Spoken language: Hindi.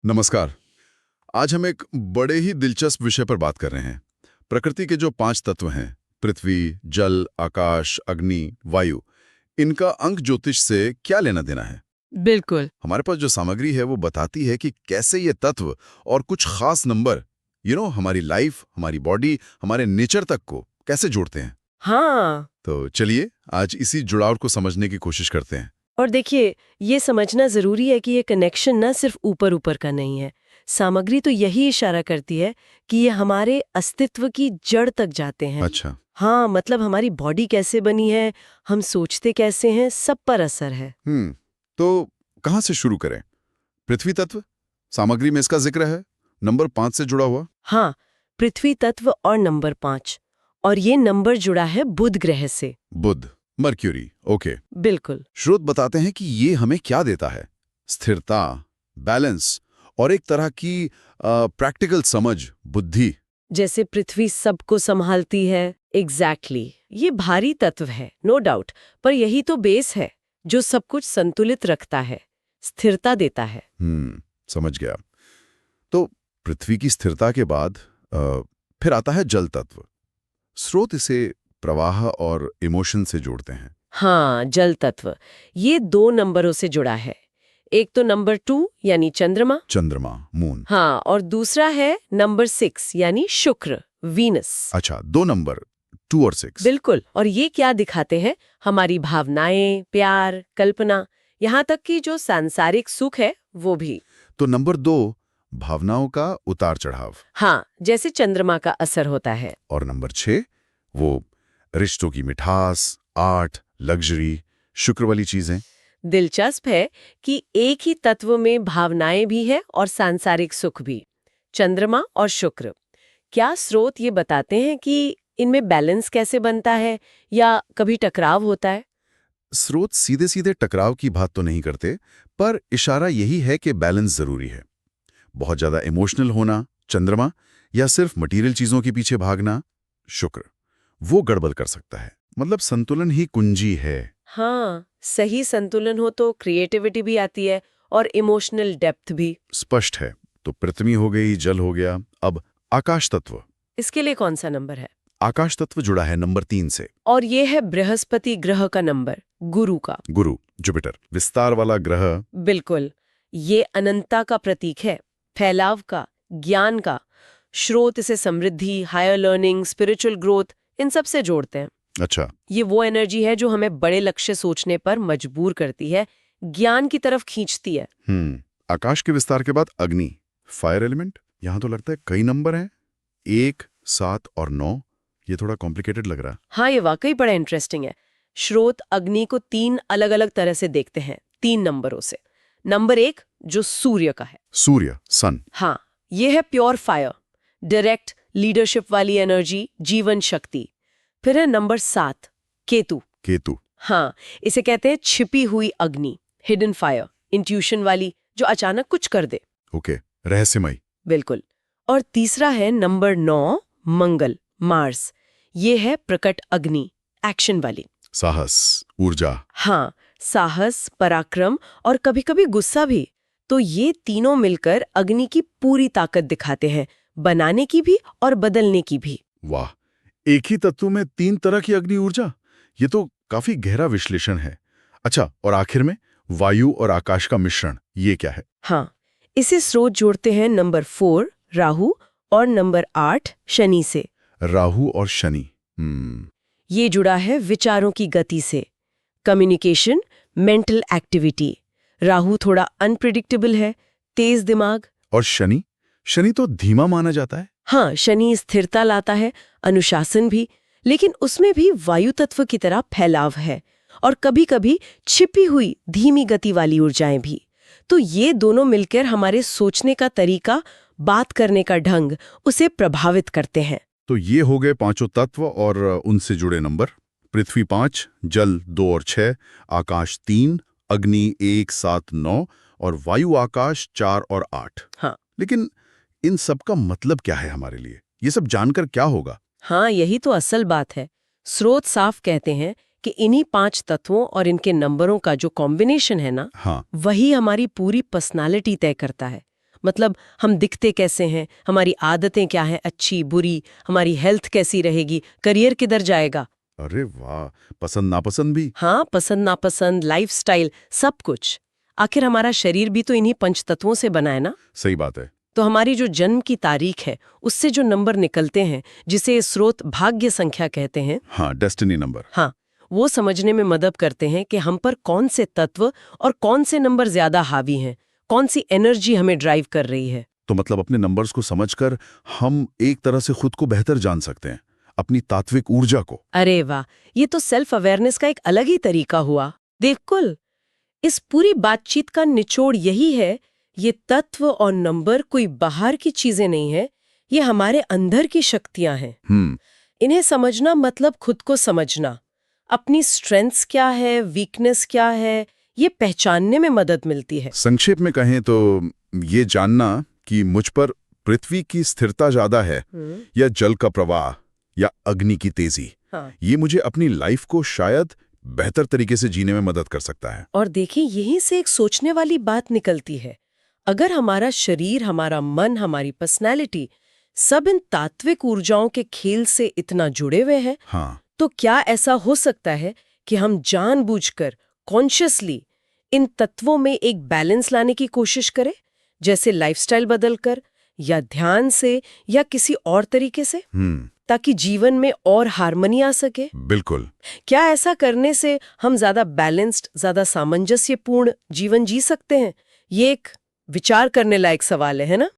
नमस्कार। आज हम एक बड़े ही दिलचस्प विषय पर बात कर रहे हैं। प्रकृति के जो 5 तत्व हैं, पृथ्वी, जल, आकाश, अग्नि, वायु, इनका अंक ज्योतिष से क्या लेना देना है? बिल्कुल। हमारे पास जो सामग्री है वो बताती है कि कैसे ये तत्व और कुछ खास नंबर हमारी लाइफ, हमारी बॉडी, हमारे नेचर तक को कैसे जोड़ते हैं। हाँ। तो चलिए आज इसी जुड़ाव को समझने की कोशिश करते हैं। और देखिए, ये समझना जरूरी है कि ये कनेक्शन ना सिर्फ ऊपर ऊपर का नहीं है। सामग्री तो यही इशारा करती है कि ये हमारे अस्तित्व की जड़ तक जाते हैं। अच्छा। हाँ, मतलब हमारी बॉडी कैसे बनी है, हम सोचते कैसे हैं, सब पर असर है। तो कहाँ से शुरू करें? पृथ्वी तत्व, सामग्री में इसका जिक्र है, नंबर 5 से जुड़ा हुआ। हाँ, पृथ्वी तत्व और नंबर 5। और ये नंबर जुड़ा है बुध ग्रह से। बुध, मर्क्यूरी, ओके। बिल्कुल। स्रोत बताते हैं कि ये हमें क्या देता है? स्थिरता, बैलेंस और एक तरह की प्रैक्टिकल समझ, बुद्धि। जैसे पृथ्वी सबको संभालती है। एग्जैक्टली। ये भारी तत्व है, नो डाउट, पर यही तो बेस है जो सब कुछ संतुलित रखता है, स्थिरता देता है। समझ गया। तो पृथ्वी की स्थिरता के बाद फिर आता है जल तत्व। स्रोत इसे प्रवाह और इमोशन से जोड़ते हैं। हाँ, जल तत्व ये 2 नंबरों से जुड़ा है। एक तो नंबर 2 यानी चंद्रमा। चंद्रमा, मून। हाँ, और दूसरा है नंबर 6 यानी शुक्र, वीनस। अच्छा, 2 नंबर, 2 और 6। बिल्कुल। और ये क्या दिखाते हैं? हमारी भावनाएं, प्यार, कल्पना, यहाँ तक कि जो सांसारिक सुख है वो भी। तो नंबर 2, भावनाओं का उतार चढ़ाव। हाँ, जैसे चंद्रमा का असर होता है। और नंबर 6, वो रिश्तों की मिठास, आर्ट, लग्जरी, शुक्र वाली चीजें। दिलचस्प है कि एक ही तत्व में भावनाएं भी है और सांसारिक सुख भी। चंद्रमा और शुक्र। क्या स्रोत ये बताते हैं कि इनमें बैलेंस कैसे बनता है या कभी टकराव होता है? स्रोत सीधे सीधे टकराव की बात तो नहीं करते, पर इशारा यही है कि बैलेंस जरूरी है। बहुत ज्यादा इमोशनल होना, चंद्रमा, या सिर्फ मटेरियल चीजों के पीछे भागना, शुक्र, वो गड़बड़ कर सकता है। मतलब संतुलन ही कुंजी है। हाँ, सही संतुलन हो तो क्रिएटिविटी भी आती है और इमोशनल डेप्थ भी। स्पष्ट है। तो पृथ्वी हो गई, जल हो गया, अब आकाश तत्व। इसके लिए कौन सा नंबर है? आकाश तत्व जुड़ा है नंबर 3 से। और ये है बृहस्पति ग्रह का नंबर, गुरु का। गुरु, जुपिटर, विस्तार वाला ग्रह। बिल्कुल। ये अनंतता का प्रतीक है, फैलाव का, ज्ञान का। स्रोत इसे समृद्धि, हायर लर्निंग, स्पिरिचुअल ग्रोथ, इन सब से जोड़ते हैं। अच्छा। ये वो एनर्जी है जो हमें बड़े लक्ष्य सोचने पर मजबूर करती है, ज्ञान की तरफ खींचती है। आकाश के विस्तार के बाद अग्नि, फायर एलिमेंट। यहां तो लगता है कई नंबर हैं, 1, 7 और 9। ये थोड़ा कॉम्प्लिकेटेड लग रहा है। हाँ, ये वाकई बड़ा इंटरेस्टिंग है। स्रोत अग्नि को 3 अलग अलग तरह से देखते हैं, 3 नंबरों से। नंबर 1 जो सूर्य का है। सूर्य, सन। हाँ, ये है प्योर फायर, डायरेक्ट लीडरशिप वाली एनर्जी, जीवन शक्ति। फिर है नंबर 7 केतु। केतु। हाँ, इसे कहते हैं छिपी हुई अग्नि, हिडन फायर, इंट्यूशन वाली, जो अचानक कुछ कर दे। ओके, रहस्यमयी। बिल्कुल। और तीसरा है नंबर 9 मंगल, मार्स। ये है प्रकट अग्नि, एक्शन वाली। साहस, ऊर्जा। हाँ, साहस, पराक्रम और कभी-कभी गुस्सा भी। तो ये तीनों मिलकर अग्नि की पूरी ताकत दिखाते हैं, बनाने की भी और बदलने की भी। वाह, एक ही तत्व में 3 तरह की अग्नि ऊर्जा। ये तो काफी गहरा विश्लेषण है। अच्छा, और आखिर में वायु और आकाश का मिश्रण, ये क्या है? हाँ, इसे स्रोत जोड़ते हैं नंबर 4 राहु और नंबर 8 शनि से। राहु और शनि। ये जुड़ा है विचारों की गति से, कम्युनिकेशन, मेंटल एक्टिविटी। राहु थोड़ा अनप्रिडिक्टेबल है, तेज दिमाग। और शनि? शनि तो धीमा माना जाता है। हाँ, शनि स्थिरता लाता है, अनुशासन भी, लेकिन उसमें भी वायु तत्व की तरह फैलाव है और कभी-कभी छिपी हुई धीमी गति वाली ऊर्जाएं भी। तो ये दोनों मिलकर हमारे सोचने का तरीका, बात करने का ढंग, उसे प्रभावित करते हैं। तो ये हो गए 5 तत्व और उनसे जुड़े नंबर। पृथ्वी 5, जल 2 और 6, आकाश 3, अग्नि 1, 7, 9 और वायु आकाश 4 और 8। हाँ। लेकिन इन सब का मतलब क्या है हमारे लिए? ये सब जानकर क्या होगा? हाँ, यही तो असल बात है। स्रोत साफ कहते हैं कि इन्हीं 5 तत्वों और इनके नंबरों का जो कॉम्बिनेशन है ना, हाँ। वही हमारी पूरी पर्सनालिटी तय करता है। मतलब हम दिखते कैसे हैं, हमारी आदतें क्या हैं, अच्छी बुरी, हमारी हेल्थ कैसी रहेगी, करियर किधर जाएगा। अरे वाह, पसंद नापसंद भी। हाँ, पसंद नापसंद, लाइफस्टाइल, सब कुछ। आखिर हमारा शरीर भी तो इन्हीं पंचतत्वों से बना है ना। सही बात है। तो हमारी जो जन्म की तारीख है, उससे जो नंबर निकलते हैं, जिसे स्रोत भाग्य संख्या कहते हैं, हाँ, डेस्टिनी नंबर। हाँ, वो समझने में मदद करते हैं कि हम पर कौन से तत्व और कौन से नंबर ज्यादा हावी हैं, कौन सी एनर्जी हमें ड्राइव कर रही है। तो मतलब अपने नंबर्स को समझकर हम एक तरह से खुद को बेहतर जान सकते हैं, अपनी तात्विक ऊर्जा को। अरे वाह, ये तो सेल्फ अवेयरनेस का एक अलग ही तरीका हुआ। बिल्कुल, इस पूरी बातचीत का निचोड़ यही है, ये तत्व और नंबर कोई बाहर की चीजें नहीं है, ये हमारे अंदर की शक्तियां हैं। इन्हें समझना मतलब खुद को समझना, अपनी स्ट्रेंथ्स क्या है, वीकनेस क्या है, ये पहचानने में मदद मिलती है। संक्षेप में कहें तो ये जानना कि मुझ पर पृथ्वी की स्थिरता ज्यादा है या जल का प्रवाह या अग्नि की तेजी, हाँ। ये मुझे अपनी लाइफ को शायद बेहतर तरीके से जीने में मदद कर सकता है। और देखिए, यहीं से एक सोचने वाली बात निकलती है। अगर हमारा शरीर, हमारा मन, हमारी पर्सनैलिटी सब इन तात्विक ऊर्जाओं के खेल से इतना जुड़े हुए हैं, हाँ, तो क्या ऐसा हो सकता है कि हम जानबूझकर, कॉन्शियसली इन तत्वों में एक बैलेंस लाने की कोशिश करें, जैसे लाइफस्टाइल बदलकर या ध्यान से या किसी और तरीके से, ताकि जीवन में और हार्मनी आ सके? बिल्कुल। क्या ऐसा करने से हम ज्यादा बैलेंस्ड, ज्यादा सामंजस्यपूर्ण जीवन जी सकते हैं? ये एक विचार करने लायक सवाल है ना?